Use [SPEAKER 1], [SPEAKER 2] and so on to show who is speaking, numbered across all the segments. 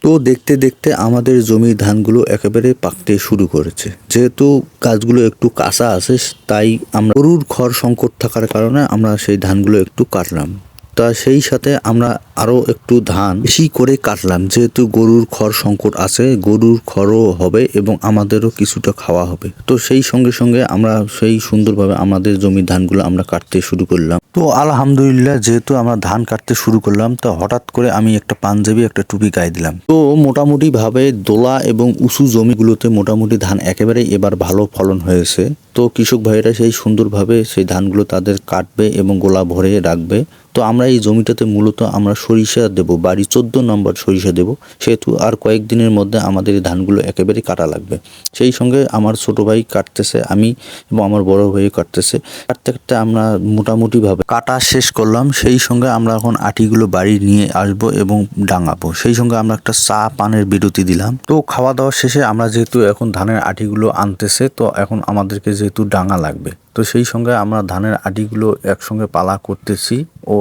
[SPEAKER 1] তো দেখতে দেখতে আমাদের জমির ধানগুলো একেবারে পাকতে শুরু করেছে। যেহেতু গাছগুলো একটু কাঁচা আছে, তাই আমরা গরুর খড় সংকট থাকার কারণে আমরা সেই ধানগুলো একটু কাটলাম। তা সেই সাথে আমরা আরো একটু ধান বেশি করে কাটলাম, যেহেতু গরুর খড় সংকট আছে, গরুর খড়ও হবে এবং আমাদেরও কিছুটা খাওয়া হবে। তো সেই সঙ্গে সঙ্গে আমরা সেই সুন্দরভাবে আমাদের জমির ধানগুলো আমরা কাটতে শুরু করলাম। তো আলহামদুলিল্লাহ, যেহেতু আমরা ধান কাটতে শুরু করলাম, তো হঠাৎ করে আমি একটা পাঞ্জাবি একটা টুপি গায়ে দিলাম। তো মোটামুটি ভাবে দোলা এবং উঁচু জমিগুলোতে মোটামুটি ধান একেবারেই এবার ভালো ফলন হয়েছে। তো কৃষক ভাইরা সেই সুন্দরভাবে সেই ধানগুলো তাদের কাটবে এবং গোলা ভরে রাখবে। তো আমরা এই জমিটাতে মূলত আমরা সরিষা দেব, বাড়ি 14 নম্বর সরিষা দেব, সেহেতু আর কয়েকদিনের মধ্যে আমাদের এই ধানগুলো একেবারে কাটা লাগবে। সেই সঙ্গে আমার ছোট ভাই কাটতেছে, আমি এবং আমার বড় ভাই কাটতেছে। কাটতে কাটতে আমরা মোটামুটিভাবে কাটা শেষ করলাম। সেই সঙ্গে আমরা এখন আটিগুলো বাড়ি নিয়ে আসবো এবং ডাঙাবো। সেই সঙ্গে আমরা একটা চা পানের বিরতি দিলাম। তো খাওয়া দাওয়া শেষে আমরা যেহেতু এখন ধানের আটিগুলো আনতেছে, তো এখন আমাদেরকে যেহেতু ডাঙা লাগবে, তো সেই সঙ্গে আমরা ধানের আটিগুলো একসঙ্গে পালা করতেছি ও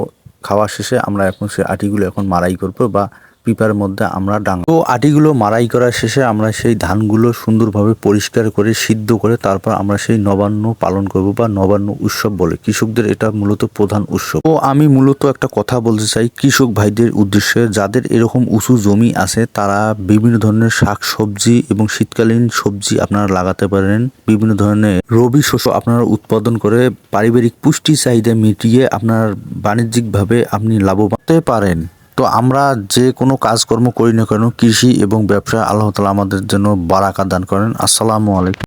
[SPEAKER 1] খাওয়া শেষে আমরা এখন সেই আটিগুলো এখন মাড়াই করবো বা পিপার মধ্যে আমরা ডাঙাবো। তো আটিগুলো মাড়াই করার শেষে আমরা সেই ধানগুলো সুন্দরভাবে পরিষ্কার করে সিদ্ধ করে তারপর আমরা সেই নবান্ন পালন করব বা নবান্ন উৎসব বলে কৃষকদের এটা মূলত প্রধান উৎসব। তো আমি মূলত একটা কথা বলতে চাই কৃষক ভাইদের উদ্দেশ্যে, যাদের এরকম উঁচু জমি আছে তারা বিভিন্ন ধরনের শাক সবজি এবং শীতকালীন সবজি আপনারা লাগাতে পারেন। বিভিন্ন ধরনের রবি শস্য আপনারা উৎপাদন করে পারিবারিক পুষ্টি চাহিদা মিটিয়ে আপনার বাণিজ্যিকভাবে আপনি লাভবান হতে পারেন। তো আমরা যে কোনো কাজকর্ম করি না কেন, কৃষি এবং ব্যবসা আল্লাহ তাআলা আমাদের জন্য বারাকা দান করেন। আসসালামু আলাইকুম।